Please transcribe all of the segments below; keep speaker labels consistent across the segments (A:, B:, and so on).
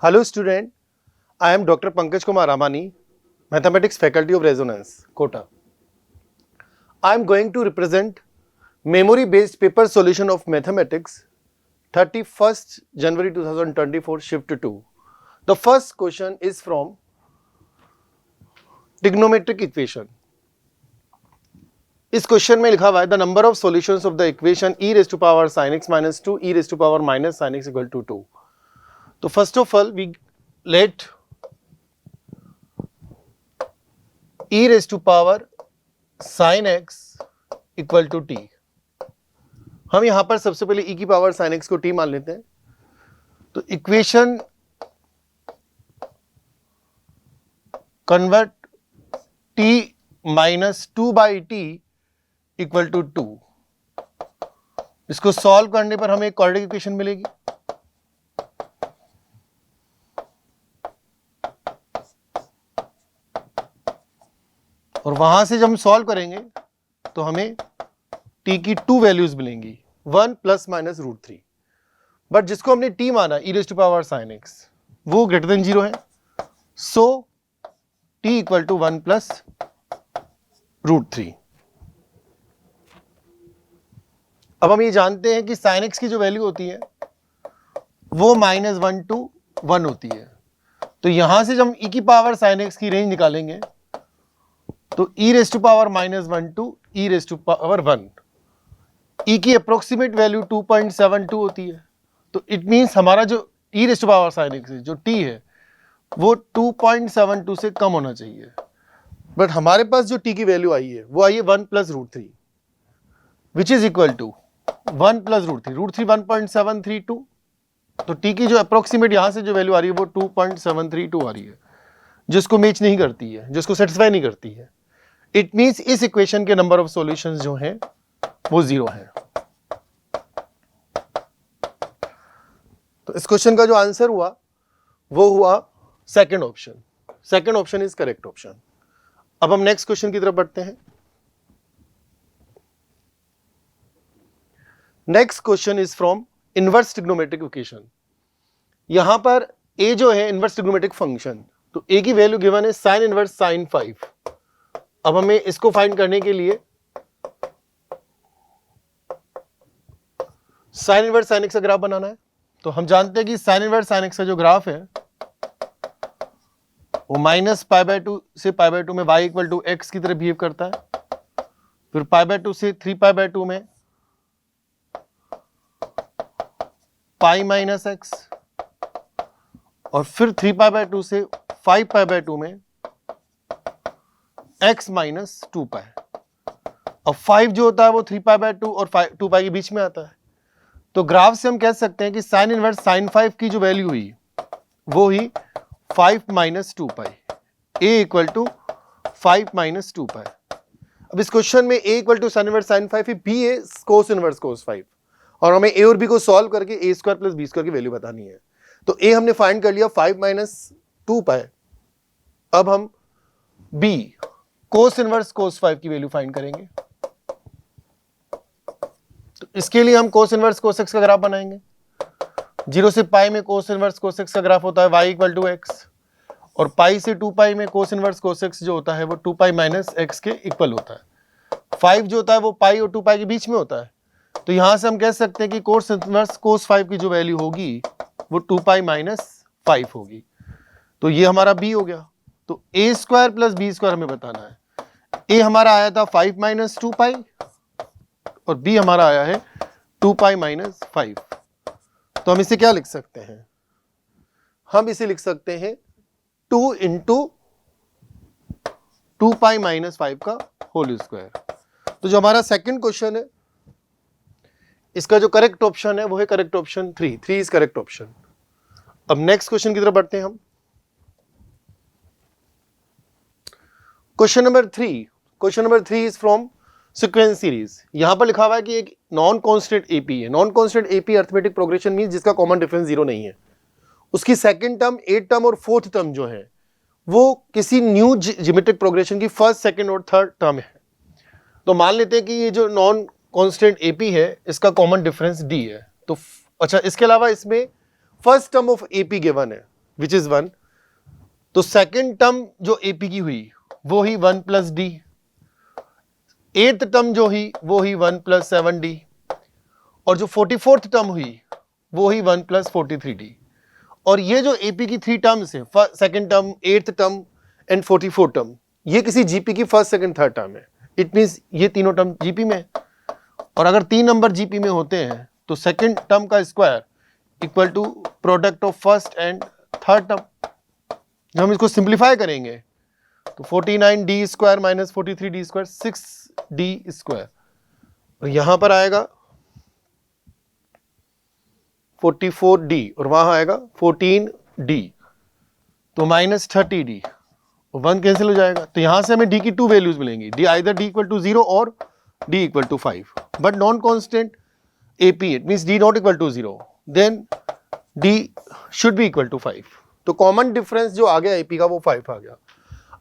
A: Hello student, I am Dr. Pankaj Kumar Ramani, Mathematics Faculty of Resonance, Kota. I am going to represent memory based paper solution of mathematics 31st January 2024 shift 2. The first question is from trigonometric equation. इस question में लिखा हुआ है the number of solutions of the equation e raised to power sin x minus 2 e raised to power minus sin x equal to 2. तो first of all we let e raised to power sin x equal to t. हम यहां पर सबसे पहले e की power sin x को t मान लेते हैं. तो equation convert t minus 2 by T equal to 2. इसको सॉल्व करने पर हमें एक क्वाड्रेटिक इक्वेशन मिलेगी. और वहां से जब हम सॉल्व करेंगे तो हमें t की 2 वैल्यूज मिलेंगी 1 प्लस माइनस रूट 3. बट जिसको हमने t माना e raise to power sin x वो ग्रेटर देन 0 है. So t equal to 1 plus root 3. अब हम ये जानते हैं कि sin x की जो वैल्यू होती है वो -1 to 1 होती है. तो यहां से जब हम e की पावर sin x की रेंज निकालेंगे तो e raise to power -1 to e raise to power 1. e की अप्रोक्सीमेट वैल्यू 2.72 होती है. तो इट मीन्स हमारा जो e raise to power sin x जो t है वो 2.72 से कम होना चाहिए. बट हमारे पास जो t की वैल्यू आई है वो आई है 1 plus root 3 which is equal to 1 plus root 3 1.732. तो t की जो अप्रोक्सीमेट यहां से जो वैल्यू आ रही है वो 2.732 आ रही है, जिसको मैच नहीं करती है, जिसको सेटिस्फाई नहीं करती है. इट मीन्स इस इक्वेशन के नंबर ऑफ सॉल्यूशंस जो हैं वो 0 है. तो इस क्वेश्चन का जो आंसर हुआ वो हुआ second option. Second option is correct option. अब हम नेक्स्ट क्वेश्चन की तरफ बढ़ते हैं. Next question is from inverse trigonometric equation. यहां पर a जो है इनवर्स ट्रिग्नोमेट्रिक फंक्शन, तो a की वैल्यू गिवन है sin इनवर्स sin 5. अब हमें इसको फाइंड करने के लिए sin इनवर्स sin x का ग्राफ बनाना है. तो हम जानते हैं कि sin इनवर्स sin x का जो ग्राफ है वो -π/2 से π/2 में y इक्वल टू x की तरह बिहेव करता है. फिर π/2 से 3π/2 में पाई माइनस x, और फिर 3π/2 से 5π/2 में x माइनस 2π. अब 5 जो होता है वो 3π/2 और 2π के बीच में आता है. तो ग्राफ से हम कह सकते हैं कि sin इनवर्स sin 5 की जो वैल्यू हुई वो ही 5 minus 2π. a equal to 5 minus 2π. अब इस क्वेश्चन में a equal to sin inverse sin 5 है, b है cos इनवर्स cos 5, और हमें a और b को सॉल्व करके a square plus b square की वैल्यू बतानी है. तो a हमने फाइंड कर लिया 5 माइनस 2π. अब हम b cos इनवर्स cos 5 की वैल्यू फाइंड करेंगे. तो इसके लिए हम cos इनवर्स cos x का ग्राफ बनाएंगे. 0 से पाई में cos इनवर्स cos x का ग्राफ होता है y इक्वल टू x, और पाई से 2π में cos इनवर्स cos x जो होता है वो 2π माइनस x के इक्वल होता है. 5 जो होता है वो पाई और 2π के बीच में होता है. तो यहां से हम कह सकते हैं कि cos इनवर्स cos 5 की जो वैल्यू होगी वो 2π माइनस 5 होगी. तो ये हमारा b हो गया. तो a square plus b square हमें बताना है. a हमारा आया था 5 माइनस 2π और b हमारा आया है 2π माइनस 5. तो हम इसे क्या लिख सकते हैं? हम इसे लिख सकते हैं 2 इंटू 2π माइनस 5 का होल स्क्वायर. तो जो हमारा सेकंड क्वेश्चन है इसका जो करेक्ट ऑप्शन है वो है correct option 3 is correct option. अब नेक्स्ट क्वेश्चन की तरफ बढ़ते हैं हम. Question number 3 is from sequence series. यहां पर लिखा हुआ है कि एक नॉन कांस्टेंट एपी है. Non constant AP arithmetic progression means जिसका कॉमन डिफरेंस 0 नहीं है. उसकी सेकंड टर्म, 8th टर्म और 4th टर्म जो है वो किसी न्यू ज्योमेट्रिक प्रोग्रेशन की फर्स्ट, सेकंड और थर्ड टर्म है. तो मान लेते हैं कि ये जो नॉन कांस्टेंट एपी है इसका कॉमन डिफरेंस डी है. तो अच्छा, इसके अलावा इसमें first term of AP given है. विच इज 1, तो सेकेंड टर्म जो एपी की हुई वो ही 1 प्लस डी, एथ टर्म जो हुई वो ही 1 प्लस 7d, और जो 44th टर्म हुई वो ही 1 प्लस 43d। और ये जो एपी की 3 टर्म्स है, second term, th term and 44 term, ये किसी जीपी की फर्स्ट सेकेंड थर्ड टर्म है। इट मीन्स ये तीनों टर्म जीपी में है, और अगर 3 नंबर जीपी में होते हैं तो सेकेंड टर्म का square equal to product of first and third term. जब हम इसको सिंप्लीफाई करेंगे तो 49d square minus 43d square 6d square, और यहां पर आएगा 44d और वहां आएगा 14d, तो माइनस 30d, 1 कैंसिल हो जाएगा। तो यहां से हमें d की 2 वैल्यूज मिलेंगी, d either d equal to 0 और d equal to 5, but non constant AP, it means d not equal to 0, then d should be equal to 5। तो कॉमन डिफरेंस जो आ गया AP का वो 5 आ गया।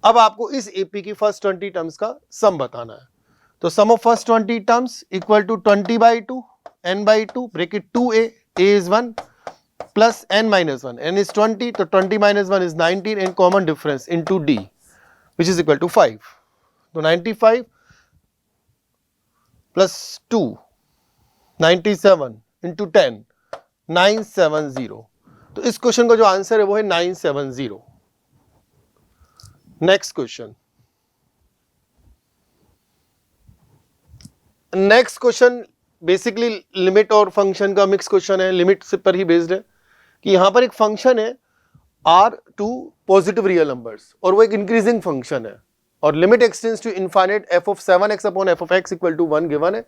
A: अब आपको इस AP की फर्स्ट 20 टर्म्स का सम बताना है। तो sum of first 20 terms equal to 20/2 n/2 bracket 2a, a is 1 plus n minus 1, n is 20, तो 20 minus 1 is 19 and common difference into d which is equal to 5. तो 95 plus 2, 97 into 10, 970। तो इस question का जो आंसर है वो है 970। Next question, next question basically limit और फंक्शन का मिक्स क्वेश्चन है, लिमिट से पर ही बेस्ड है कि यहां पर एक फंक्शन है R2 पॉजिटिव रियल नंबर्स और वो एक इंक्रीजिंग फंक्शन है, और limit extends to infinite f of 7x upon f of x equal to 1 given है,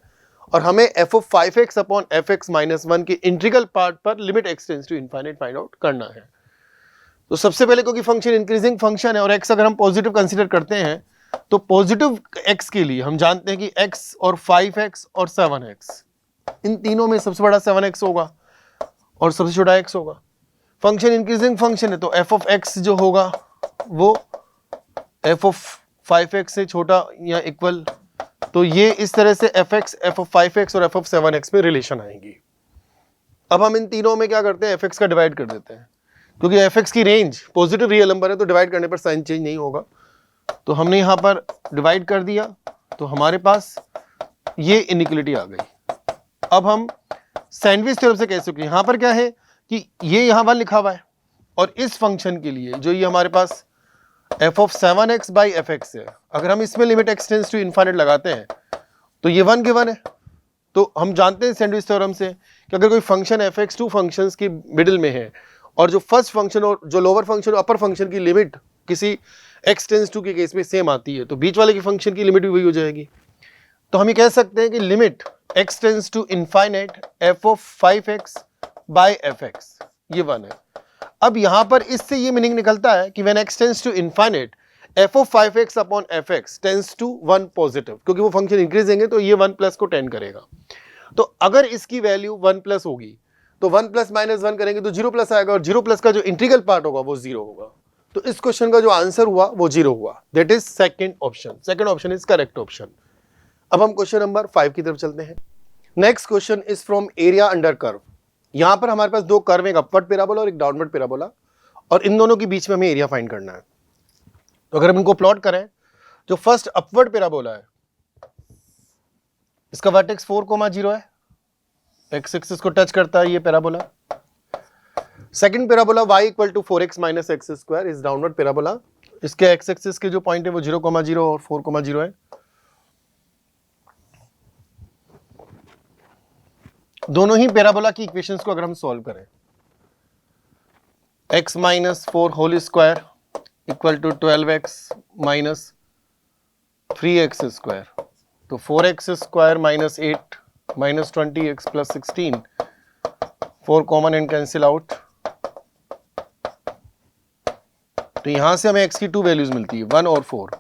A: और हमें f of 5x upon fx minus 1 के इंटीग्रल पार्ट पर limit extends to infinite find out करना है। तो सबसे पहले क्योंकि फंक्शन इंक्रीजिंग फंक्शन है और x अगर हम पॉजिटिव कंसीडर करते हैं तो पॉजिटिव x के लिए हम जानते हैं कि x और 5x और 7x, इन तीनों में सबसे बड़ा 7x होगा और सबसे छोटा x होगा। फंक्शन इंक्रीजिंग फंक्शन है तो f of x जो होगा वो f of 5x से छोटा या इक्वल, तो ये इस तरह से fx, f of 5x और f of 7x में रिलेशन आएंगी। अब हम इन तीनों में क्या करते हैं, fx का डिवाइड कर देते हैं, क्योंकि fx की रेंज पॉजिटिव रियल नंबर है तो डिवाइड करने पर साइन चेंज नहीं होगा। तो हमने यहां पर डिवाइड कर दिया तो हमारे पास ये इनइक्वालिटी आ गई। अब हम सैंडविच थ्योरम से कह सकते हैं, यहां पर क्या है कि ये यहां 1 लिखा हुआ है और इस फंक्शन के लिए जो ये हमारे पास f of 7x by fx है, अगर हम इसमें लिमिट एक्सटेंड्स टू इनफाइनाइट लगाते हैं तो ये 1 गिवन है। तो हम जानते हैं सैंडविच थ्योरम से कि अगर कोई फंक्शन fx टू फंक्शंस की मिडिल में है और जो फर्स्ट फंक्शन और जो लोअर फंक्शन और अपर फंक्शन की लिमिट किसी x टेंड्स टू के केस में सेम आती है तो बीच वाले की फंक्शन की लिमिट भी वही हो जाएगी। तो हम ये कह सकते हैं कि limit x tends to infinite f of 5x by fx ये 1 है। अब यहां पर इससे ये मीनिंग निकलता है कि when x tends to infinite f of 5x upon fx tends to 1 positive, क्योंकि वो फंक्शन इंक्रीजिंग है तो ये 1 प्लस को टेंड करेगा। तो अगर इसकी वैल्यू 1 प्लस होगी तो 1 प्लस माइनस 1 करेंगे तो 0 प्लस आएगा और 0 प्लस का जो इंटीग्रल पार्ट होगा वो 0 होगा। तो इस क्वेश्चन का जो आंसर हुआ वो 0 हुआ, that is second option. Second option is correct option. अब हम क्वेश्चन नंबर 5 की तरफ चलते हैं। Next question is from area under curve. यहां पर हमारे पास दो कर्व, एक अपवर्ड पैराबोला और एक डाउनवर्ड पैराबोला, और इन दोनों के बीच में हमें एरिया फाइंड करना है। तो अगर हम इनको प्लॉट करें, जो फर्स्ट अपवर्ड पैराबोला है इसका वर्टेक्स 4,0 है, एक्स एक्सिस को टच करता है ये parabola. Second parabola y equal to 4x minus x square is downward parabola. इसके एक्स एक्सिस के जो पॉइंट है वो 0,0 और 4,0 है। दोनों ही पैराबोला की इक्वेशंस को अगर हम सॉल्व करें, x minus 4 whole square equal to 12x minus 3x square, तो 4x square minus 8 minus 20x plus 16, 4 common and cancel out. तो यहां से हमें x की 2 वैल्यूज मिलती है, 1 और 4।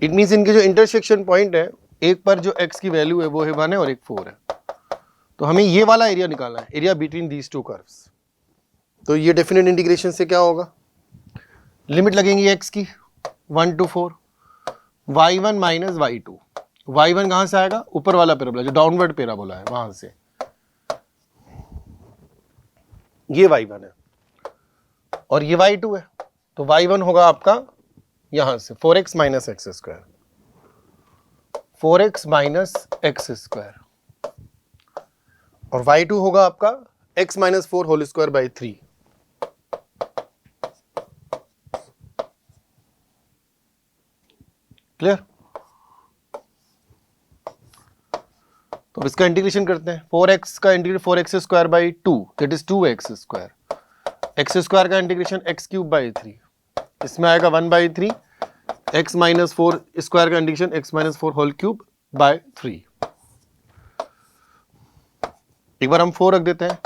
A: इट मींस इनके जो इंटरसेक्शन पॉइंट है, एक पर जो x की वैल्यू है वो है 1 है और एक 4 है। तो हमें ये वाला एरिया निकालना है, area between these two curves. तो ये डेफिनेट इंटीग्रेशन से क्या होगा, लिमिट लगेंगी x की 1 to 4, y1 minus y2। y1 कहां से आएगा, ऊपर वाला पैराबोला जो डाउनवर्ड पैराबोला है वहां से, ये y1 है। और ये y2 है, तो y1 होगा आपका यहां से 4x minus x square, 4x minus x square, और y2 होगा आपका x minus 4 whole square by 3। Clear? तो अब इसका इंटीग्रेशन करते हैं। 4x का integration 4x square by 2 that is 2x square, x square का इंटीग्रेशन x क्यूब बाई 3, इसमें आएगा 1/3, x माइनस 4 स्क्वायर का integration x minus 4 whole cube by 3। एक बार हम 4 रख देते हैं,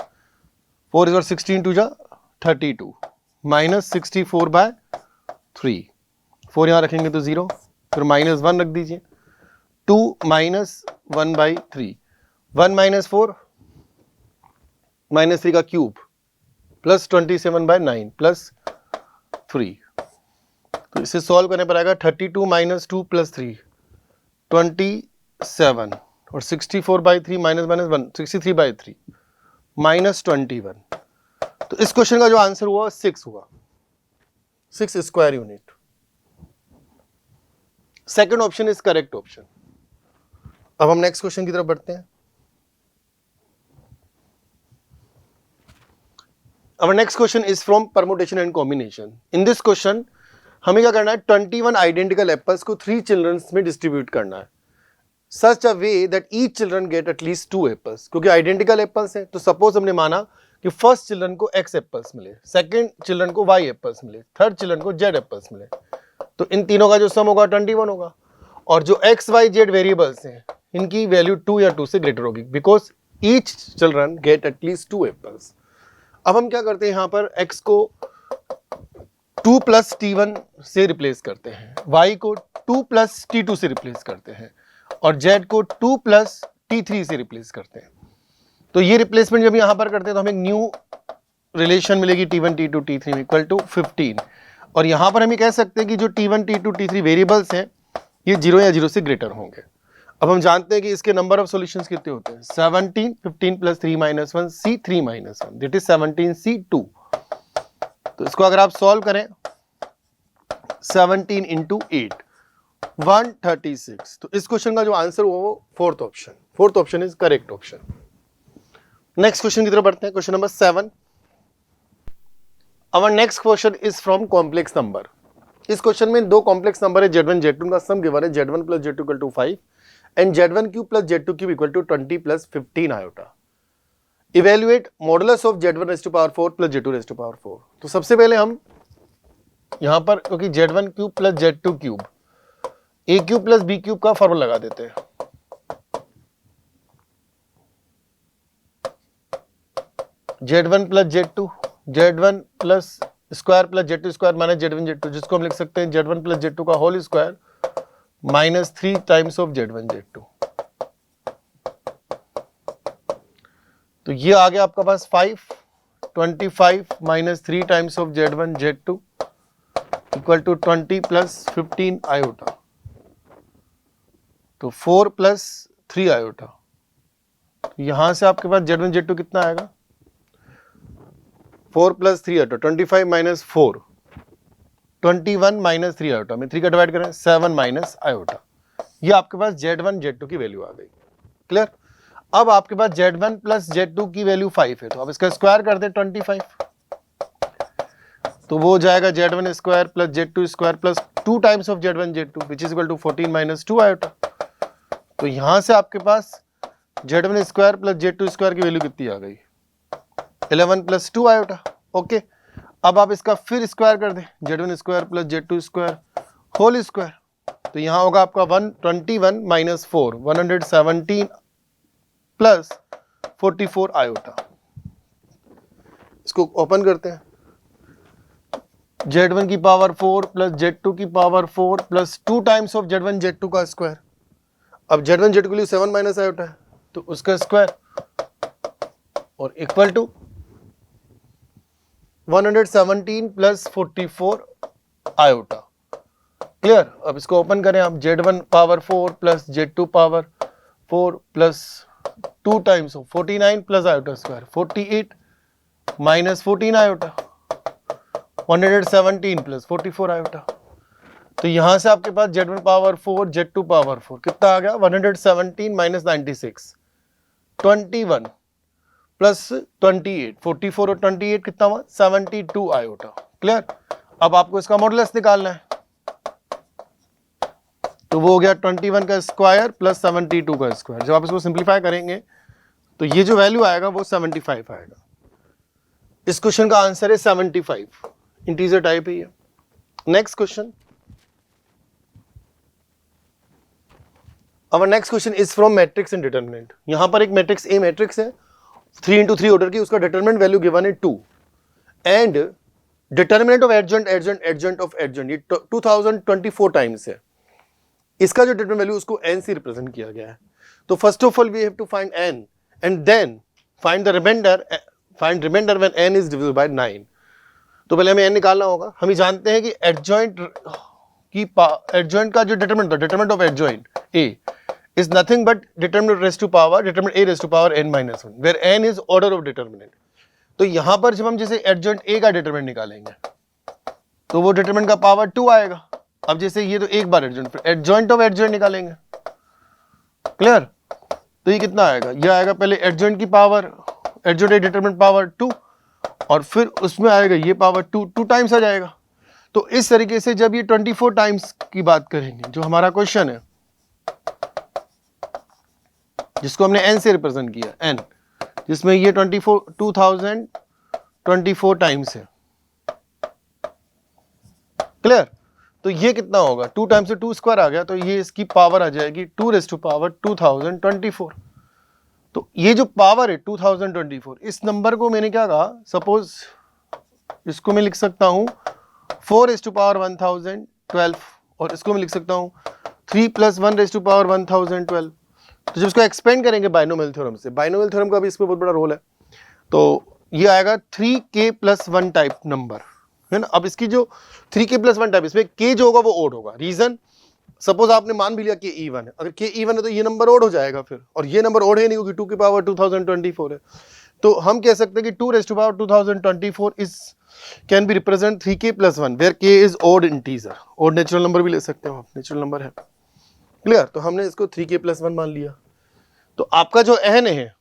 A: 4 इज 16 टू जा 32 माइनस 64/3, 4 यहाँ रखेंगे तो 0, फिर माइनस 1 रख दीजिए, 2 माइनस 1/3, 1 माइनस 4 माइनस 3 का क्यूब प्लस 27/9 प्लस 3। तो इसे सॉल्व करने पर आएगा 32 माइनस 2 प्लस 3 27, और 64/3 माइनस 1 63/3 माइनस 21। तो इस क्वेश्चन का जो आंसर हुआ 6 हुआ, 6 square unit. Second option is correct option. अब हम नेक्स्ट क्वेश्चन की तरफ बढ़ते हैं। Our next question is from permutation and combination. In this question, हमें क्या करना है, 21 आइडेंटिकल एप्पल्स को 3 चिल्ड्रंस में डिस्ट्रीब्यूट करना है, such a way that each children get at least 2 apples. क्योंकि आइडेंटिकल एप्पल्स हैं, तो सपोज हमने माना कि फर्स्ट चिल्ड्रन को x एप्पल्स मिले, सेकंड चिल्ड्रन को y एप्पल्स मिले, थर्ड चिल्ड्रन को z एप्पल्स मिले, तो इन तीनों का जो सम होगा 21 होगा, और जो x y z वेरिएबल्स हैं इनकी वैल्यू 2 या 2 से ग्रेटर होगी, because each children get at least 2 apples. अब हम क्या करते हैं, यहां पर x को 2 प्लस t1 से रिप्लेस करते हैं, y को 2 प्लस t2 से रिप्लेस करते हैं, और z को 2 प्लस t3 से रिप्लेस करते हैं। तो ये रिप्लेसमेंट जब यहां पर करते हैं तो हमें एक न्यू रिलेशन मिलेगी t1 t2 t3 equal to 15, और यहां पर हम ये कह सकते हैं कि जो t1 t2 t3 वेरिएबल्स हैं ये 0 या 0 से ग्रेटर होंगे। अब हम जानते हैं कि इसके नंबर ऑफ सॉल्यूशंस कितने होते हैं, 17, 15 plus 3 minus 1 c 3 minus 1 that is 17c2। तो इसको अगर आप सॉल्व करें 17 इंटू 8 136, तो इस क्वेश्चन का जो आंसर हुआ वो fourth option is correct option. Next question की तरफ बढ़ते हैं, question number 7। Our next question is from complex number. इस क्वेश्चन में दो कॉम्प्लेक्स नंबर है z1 z2 का सम गिवन है, z1 plus z2 equal to 5 and z1 cube plus z2 cube equal to 20 plus 15 iota. Evaluate modulus of z1 raise to power 4 plus z2 raise to power 4। तो सबसे पहले हम यहां पर क्योंकि z1 cube plus z2 cube a cube plus b cube का formula लगा देते हैं। z1 plus z1 plus square plus z2 square minus z1 z2, जिसको हम लिख सकते हैं z1 प्लस z2 का whole square minus 3 times of z1 z2। तो ये आ गया आपका पास 25 minus 3 times of z1 z2 equal to 20 plus 15 iota, तो 4 प्लस 3 आयोटा। यहां से आपके पास z1 z2 कितना आएगा, 4 plus 3 iota, 25 minus 4 21 minus 3 iota में 3 का डिवाइड करें 7 माइनस आयोटा। ये आपके पास z1 z2 की वैल्यू आ गई। क्लियर? अब आपके पास z1 प्लस z2 की वैल्यू 5 है, तो अब इसका स्क्वायर कर दें 25, तो वो हो जाएगा z1 square plus z2 square plus 2 times of z1 z2 which is equal to 14 minus 2 iota. तो यहां से आपके पास z1 square plus z2 square की वैल्यू कितनी आ गई, 11 प्लस 2 आयोटा। ओके, अब आप इसका फिर स्क्वायर कर दें, z1 square plus z2 square whole square, तो यहां होगा आपका 121 माइनस 4 117 प्लस 44 आयोटा। इसको ओपन करते हैं, z1 की पावर 4 प्लस z2 की power 4 plus 2 times of z1 z2 का स्क्वायर। अब z1 z2 के लिए 7 माइनस आयोटा है, तो उसका स्क्वायर और equal to 117 plus 44 iota. Clear? अब इसको ओपन करें आप, z1 power 4 plus z2 power 4 plus 2 times of 49 plus iota square 48 minus 14 iota, 117 plus 44 iota. तो यहां से आपके पास Z1 पावर 4 Z2 पावर 4 कितना आ गया 117 माइनस 96 21 प्लस 28 44 और 28 कितना हुआ 72 आयोटा। क्लियर। अब आपको इसका मॉडुलस निकालना है, तो वो हो गया 21 का स्क्वायर प्लस 72 का स्क्वायर। जब आप इसको सिंप्लीफाई करेंगे तो ये जो वैल्यू आएगा वो 75 आएगा। इस क्वेश्चन का आंसर है 75, इंटीजर टाइप है ये। Next question, Our next question is from matrix and determinant। यहां पर एक मैट्रिक्स A मैट्रिक्स है 3 into 3 ऑर्डर की, उसका डिटरमिनेंट वैल्यू गिवन है 2 and determinant of adjoint adjoint adjoint of adjoint ये 2024 टाइम्स है। इसका जो डिटरमिनेंट वैल्यू उसको n से रिप्रेजेंट किया गया है। तो first of all we have to find n and then find the remainder when n is divisible by 9। तो पहले हमें n निकालना होगा। हम ही जानते हैं कि एडजॉइंट का जो determinant of adjoint A is nothing but determinant raised to power determinant A raised to power n minus 1 where n is order of determinant। तो यहां पर जब हम जैसे एडजॉइंट A का डिटरमिनेंट निकालेंगे तो वो डिटरमिनेंट का पावर 2 आएगा। अब जैसे ये तो एक बार एडजॉइंट ऑफ एडजॉइंट निकालेंगे। क्लियर। तो ये कितना आएगा, ये आएगा पहले एडजॉइंट की पावर एडजॉइंट डिटरमिनेंट पावर 2 और फिर उसमें आएगा ये पावर 2 टाइम्स आ जाएगा। तो इस तरीके से जब ये 24 टाइम्स की बात करेंगे, जो हमारा क्वेश्चन है जिसको हमने n से रिप्रेजेंट किया n, जिसमें ये 2024 टाइम्स है। क्लियर। तो ये कितना होगा 2 टाइम्स से 2 स्क्वायर आ गया, तो ये इसकी पावर आ जाएगी 2 रेज़ टू पावर 2024। तो ये जो पावर है 2024, इस नंबर को मैंने क्या कहा, सपोज इसको मैं लिख सकता हूं 4 रेज़ टू पावर 1012 और इसको मैं लिख सकता हूं 3 + 1 रेज़ टू पावर 1012। तो जब इसको एक्सपेंड करेंगे बाइनोमियल थ्योरम से, बाइनोमियल थ्योरम का भी इसमें बहुत बड़ा रोल है, तो ये आएगा 3k + 1 टाइप नंबर है ना। अब इसकी जो 3k + 1 टाइप, इसमें k जो होगा वो ओड होगा। रीजन, सपोज आपने मान भी लिया कि इवन है, अगर k इवन है तो ये नंबर ओड हो जाएगा फिर, और ये नंबर ओड है नहीं क्योंकि 2 की पावर 2024 है। तो हम कह सकते हैं कि 2 raise to power 2024 is can be represent 3k + 1 where k is odd integer. Odd natural number भी ले सकते हो आप, नेचुरल नंबर है। क्लियर। तो हमने इसको 3k + 1 मान लिया। तो आपका जो n है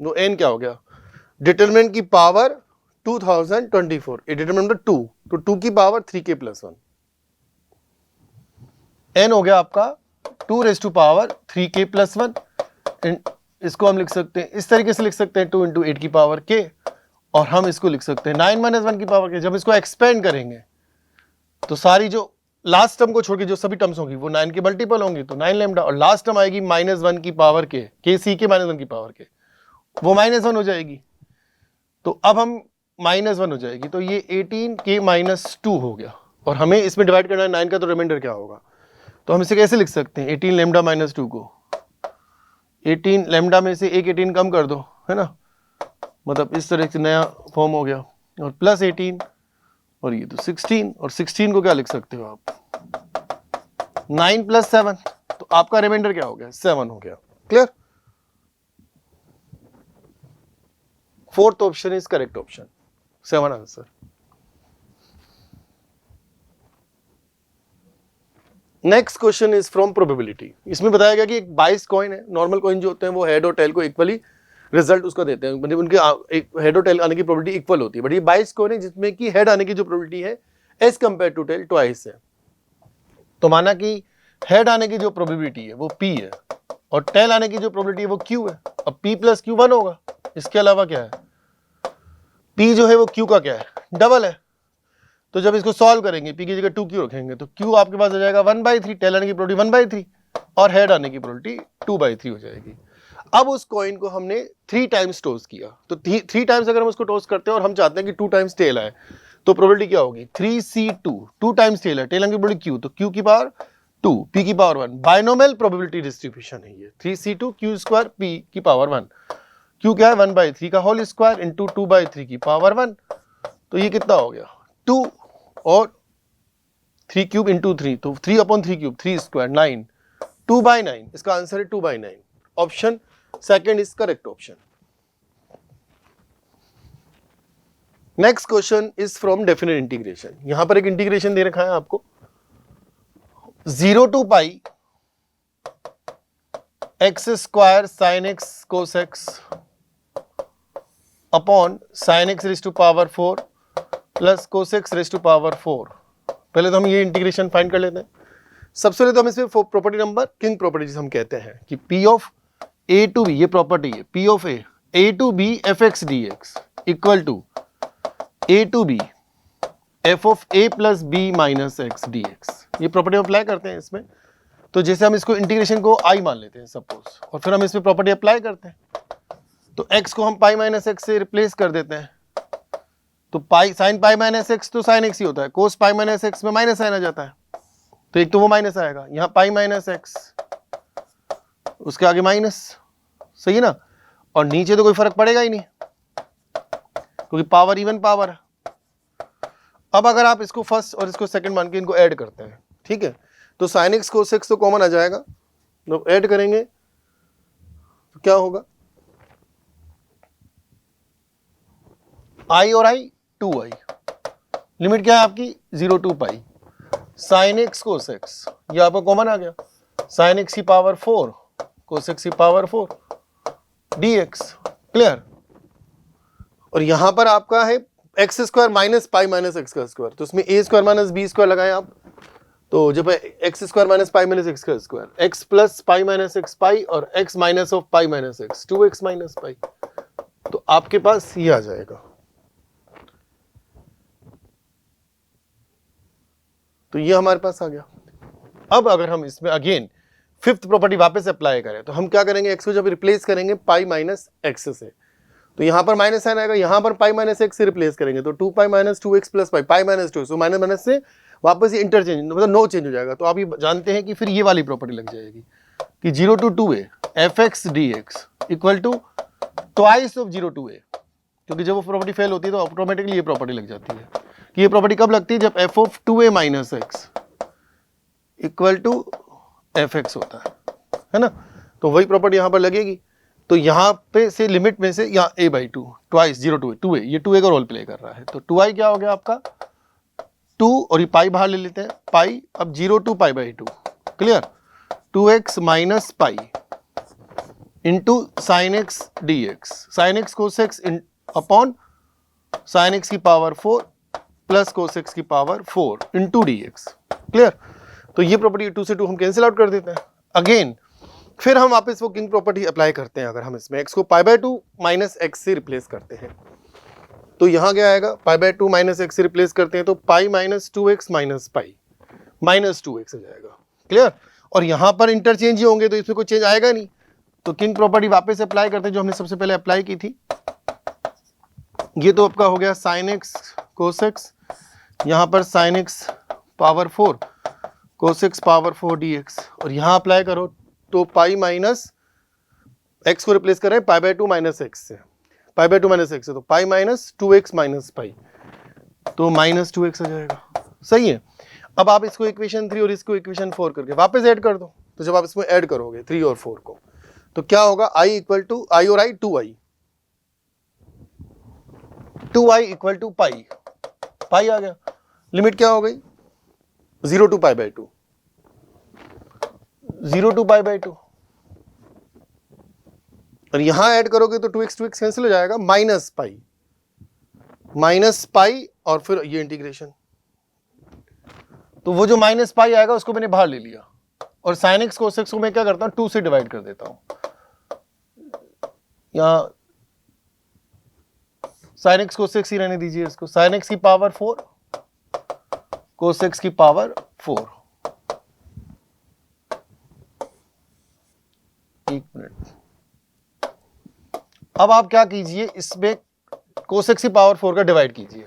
A: वो n क्या हो गया, डिटरमिनेंट की पावर 2024, ये डिटरमिनेंट 2, तो 2 की पावर 3k + 1, n हो गया आपका 2 रेज़ टू पावर 3k + 1। इसको हम लिख सकते हैं इस तरीके से, लिख सकते हैं 2 × 8 की पावर k, और हम इसको लिख सकते हैं 9 - 1 की पावर k। जब इसको एक्सपेंड करेंगे तो सारी जो लास्ट टर्म को छोड़ के जो सभी टर्म्स होंगी वो 9 के मल्टीपल होंगी, तो 9 लैम्डा, और लास्ट टर्म आएगी -1 की पावर k, सी के -1 की पावर k, वो -1 हो जाएगी। तो अब हम -1 हो जाएगी, तो ये 18k - 2 हो गया, और हमें इसमें डिवाइड करना है 9 का, तो रिमाइंडर क्या होगा। तो हम इसे कैसे लिख सकते हैं 18 लैम्डा - 2 को, 18 लैम्डा में से एक 18 कम कर दो है ना, मतलब इस तरह से नया फॉर्म हो गया, और प्लस 18 और ये तो 16, और 16 को क्या लिख सकते हो आप 9 + 7, तो आपका रिमाइंडर क्या हो गया 7 हो गया। Clear. Fourth option is correct option, 7 answer. Next question is from probability. इसमें बताया गया कि एक 22 कॉइन है, नॉर्मल कॉइन जो होते हैं वो हेड और टेल को इक्वली रिजल्ट उसका देते हैं, मतलब उनके एक हेड और टेल आने की प्रोबेबिलिटी इक्वल होती है, बट ये 22 कॉइन है जिसमें कि हेड आने की जो प्रोबेबिलिटी है as compare to tail twice है। तो माना कि हेड आने की जो प्रोबेबिलिटी है वो p है और टेल आने की जो प्रोबेबिलिटी है वो q है। अब p + q 1 होगा, इसके अलावा क्या है, p जो है वो q का क्या है, डबल है। तो जब इसको सॉल्व करेंगे p की जगह 2q रखेंगे तो q आपके पास आ जाएगा 1/3, टेल आने की प्रोबेबिलिटी 1/3 और हेड आने की प्रोबेबिलिटी 2/3 हो जाएगी। अब उस कॉइन को हमने 3 टाइम्स टॉस किया, तो 3 टाइम्स अगर हम उसको टॉस करते हैं और हम चाहते हैं कि 2 टाइम्स टेल आए, तो प्रोबेबिलिटी क्या होगी 3c2, 2 टाइम्स टेल है, टेल आने की प्रोबेबिलिटी q, तो q की पावर 2, p की पावर 1, बाइनोमियल प्रोबेबिलिटी डिस्ट्रीब्यूशन है ये, 3c2 q² p की पावर 1, q क्या है 1/3 का होल स्क्वायर इंटू 2/3 की पावर 1, तो ये कितना हो गया 2 और 3³ इंटू 3, तो 3/3³ 3² 9, 2/9, इसका आंसर है 2/9। Option second is correct option. Next question is from definite integration. यहां पर एक इंटीग्रेशन दे रखा है आपको 0 to pi x square sine x cos x upon sine x raise to power 4 plus cos x raise to power 4। पहले तो हम ये इंटीग्रेशन फाइंड कर लेते हैं। सबसे पहले तो हम इसमें प्रॉपर्टी नंबर किंग प्रॉपर्टी हम कहते हैं कि p of a to b, ये प्रॉपर्टी है p of a to b f x d x equal to a to b f of a plus b minus x d x. ये property apply करते हैं इसमें। तो जैसे हम इसको इंटीग्रेशन को आई मान लेते हैं सपोज, और फिर हम इसमें प्रॉपर्टी अप्लाई करते हैं, तो x को हम पाई माइनस एक्स से रिप्लेस कर देते हैं। तो pi sine pi minus x तो साइन एक्स ही होता है, कोस पाई माइनस एक्स में माइनस साइन आ जाता है, तो एक तो वो माइनस आएगा, यहाँ पाई माइनस एक्स उसके आगे माइनस, सही है ना। और नीचे तो कोई फर्क पड़ेगा ही नहीं क्योंकि पावर इवन पावर है। अब अगर आप इसको फर्स्ट और इसको सेकंड मान के इनको ऐड करते हैं, ठीक है, तो साइन एक्स कोस एक्स तो कॉमन आ जाएगा, तो ऐड करेंगे तो क्या होगा, आई और आई 2i, लिमिट क्या है आपकी 0 to pi sine x cos x, ये आपको कॉमन आ गया, साइन एक्स की पावर 4 कोस एक्स की पावर 4 dx, क्लियर। और यहां पर आपका है x square minus pi minus x का स्क्वायर, तो उसमें a square minus b square लगाएं आप, तो जब x square minus pi minus x का square, x plus pi minus x pi और x minus of pi minus x 2x minus पाई, तो आपके पास ये आ जाएगा। तो ये हमारे पास आ गया। अब अगर हम इसमें अगेन फिफ्थ प्रॉपर्टी वापस अप्लाई करें तो हम क्या करेंगे, एक्स को जब रिप्लेस करेंगे पाई माइनस एक्स से, तो यहां पर माइनस साइन आएगा, यहां पर पाई माइनस एक्स से रिप्लेस करेंगे तो 2 pi minus 2x plus pi, pi minus 2, so minus minus से वापस ये इंटरचेंज, मतलब नो चेंज हो जाएगा। तो आप ये जानते हैं कि फिर ये वाली प्रॉपर्टी लग जाएगी कि 0 to 2a f x d x equal to twice of 0 to a, क्योंकि जब वो प्रॉपर्टी फेल होती है तो ऑटोमेटिकली ये प्रॉपर्टी लग जाती है। कि ये प्रॉपर्टी कब लगती है, जब f of 2a minus x equal to f x होता है ना, तो वही प्रॉपर्टी यहां पर लगेगी। तो यहां पे से लिमिट में से यहाँ a by 2 twice 0 to 2a, ये 2a का रोल प्ले कर रहा है, तो 2i क्या हो गया आपका 2, और ये पाई बाहर ले लेते हैं पाई, अब 0 to pi by 2, clear, 2x minus pi into sine x d x, sine x cos x upon sine x की पावर 4 प्लस कोस एक्स की power 4 into d x, clear. तो ये प्रॉपर्टी 2 से 2 हम कैंसिल आउट कर देते हैं। Again फिर हम वापस वो किंग प्रॉपर्टी अप्लाई करते हैं। अगर हम इसमें x को पाई बाय 2 माइनस एक्स से रिप्लेस करते हैं तो यहाँ क्या आएगा, पाई बाय 2 माइनस एक्स से रिप्लेस करते हैं तो pi minus 2x minus pi minus 2x आ जाएगा, क्लियर। और यहाँ पर इंटरचेंज ही होंगे तो इसमें कोई चेंज आएगा नहीं, तो किंग प्रॉपर्टी वापस अप्लाई करते हैं जो हमने सबसे पहले अप्लाई की थी। ये तो आपका हो गया साइन एक्स कोस एक्स, यहाँ पर sine x power 4 cos x power 4 dx, और यहाँ अप्लाई करो तो पाई माइनस एक्स को रिप्लेस करें पाई बाय 2 माइनस एक्स से, पाई बाय 2 माइनस एक्स से, तो पाई माइनस 2x माइनस पाई, तो माइनस 2x आ जाएगा, सही है। अब आप इसको इक्वेशन 3 और इसको इक्वेशन 4 करके वापस ऐड कर दो, तो जब आप इसमें ऐड करोगे 3 और 4 को तो क्या होगा, i इक्वल टू आई और आई 2i इक्वल टू पाई, पाई आ गया, लिमिट क्या हो गई 0 to pi by 2, 0 to pi by 2, और यहां ऐड करोगे तो 2x कैंसिल हो जाएगा, माइनस पाई और फिर ये इंटीग्रेशन, तो वो जो माइनस पाई आएगा उसको मैंने बाहर ले लिया, और साइन एक्स कोस एक्स को मैं क्या करता हूं 2 से डिवाइड कर देता हूं, यहां साइन एक्स कोस एक्स ही रहने दीजिए इसको, साइन एक्स की पावर 4 कोस एक्स की पावर 4, एक मिनट। अब आप क्या कीजिए, इसमें कोस एक्स की पावर 4 का डिवाइड कीजिए,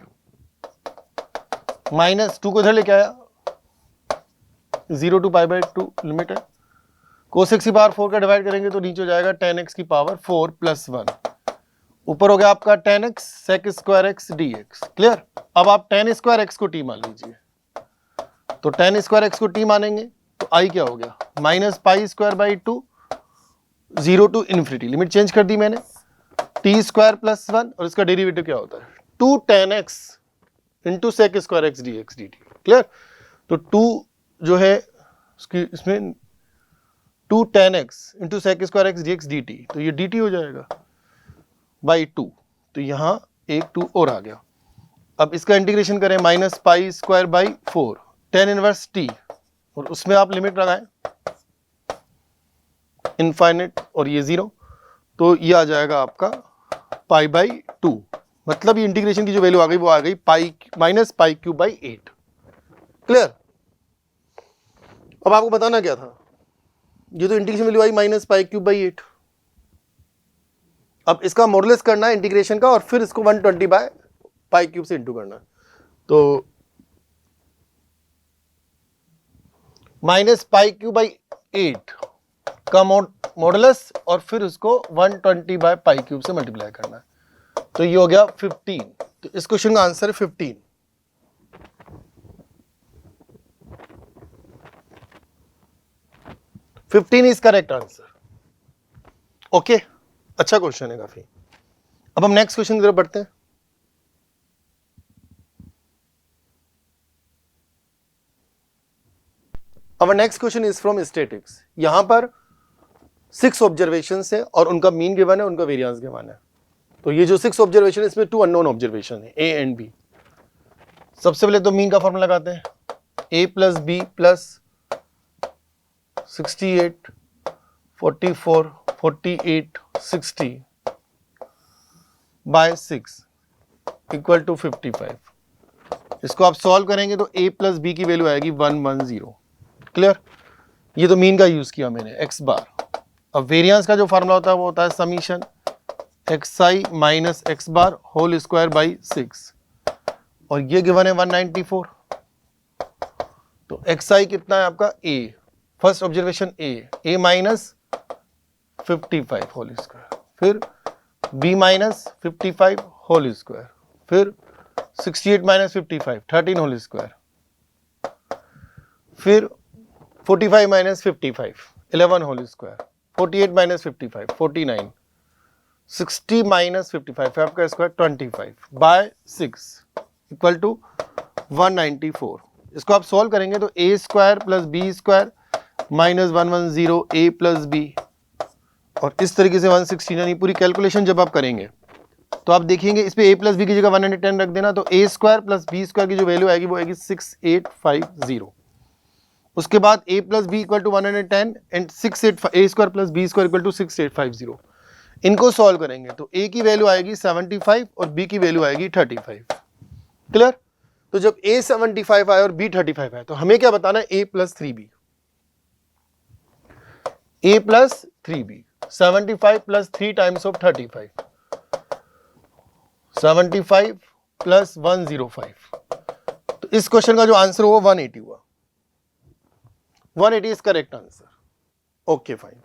A: माइनस 2 को इधर लेके आया, 0 टू पाई बाय 2 लिमिट है, कोस एक्स की पावर 4 का डिवाइड करेंगे तो नीचे हो जाएगा tan x की पावर 4 प्लस 1, ऊपर हो गया आपका tan x sec square x dx, क्लियर। अब आप tan स्क्वायर x को t मान लीजिए, तो tan स्क्वायर x को t मानेंगे तो i क्या हो गया, minus pi square by 2 0 to infinity, limit change कर दी मैंने, t स्क्वायर प्लस 1, और इसका डेरिवेटिव क्या होता है 2 tan x into sec square x d x d t. Clear? तो 2 जो है इसमें 2 tan x into sec square x d x d t, तो ये डी टी हो जाएगा बाई 2। तो यहाँ एक 2 और आ गया। अब इसका इंटीग्रेशन करें, minus pi square by 4 tan inverse T, और उसमें आप लिमिट लगाएं इनफाइनाइट और ये 0, तो ये आ जाएगा आपका पाई बाई 2। मतलब ये इंटीग्रेशन की जो वैल्यू आ गई वो आ गई pi minus pi cube by 8। Clear? अब आपको बताना क्या था, ये तो integration value I minus pi cube by 8। अब इसका मॉडुलस करना है इंटीग्रेशन का, और फिर इसको 120 बाय पाई क्यूब से इंटू करना है। तो माइनस पाई क्यूब बाई 8 का मॉडुलस, और फिर उसको 120 बाय पाई क्यूब से मल्टीप्लाई करना है। तो ये हो गया 15। तो इस क्वेश्चन का आंसर है 15। Is correct answer. ओके, अच्छा क्वेश्चन है काफी। अब हम नेक्स्ट क्वेश्चन की तरफ बढ़ते हैं। Our next question is from statics। यहां पर 6 ऑब्जर्वेशंस है और उनका मीन गिवन है, उनका वेरिएंस गिवन है। तो ये जो 6 ऑब्जर्वेशन है, इसमें 2 अननोन ऑब्जर्वेशन है, A एंड B। सबसे पहले तो मीन का फॉर्मूला लगाते हैं, A plus b plus 68 44 48 60 by 6 equal to 55। इसको आप सॉल्व करेंगे तो A प्लस बी की वैल्यू आएगी 110। क्लियर? ये तो मीन का यूज किया मैंने, एक्स बार। अब वेरिएंस का जो फार्मूला होता है वो होता है summation xi minus x bar whole square by 6, और ये गिवन है 194। तो xi कितना है आपका a, first observation a minus 55 whole square, फिर b माइनस 55 होल स्क्वायर, फिर 68 माइनस 55 13 होल स्क्वायर, फिर 45 minus 55 11 whole square, 48 minus 55 49, 60 minus 55 आपका स्क्वायर 25 बाय 6 इक्वल टू 194। इसको आप सॉल्व करेंगे तो a square plus b square minus 110 a plus b, और इस तरीके से 116। यानी पूरी कैलकुलेशन जब आप करेंगे तो आप देखेंगे इस पे a प्लस बी की जगह 110 रख देना, तो a square plus b square की जो वैल्यू आएगी वो आएगी 6850। उसके बाद a plus b equal to 110 and 68 a square plus b square equal to 6850। इनको सॉल्व करेंगे तो a की वैल्यू आएगी 75 और b की वैल्यू आएगी 35। क्लियर? तो जब a 75 आए और b 35 आए तो हमें क्या बताना है, a plus 3b। a plus 3b 75 plus 3 times of 35, 75 plus 105। तो इस क्वेश्चन का जो आंसर हुआ 180 हुआ। 180 is correct answer. Okay fine.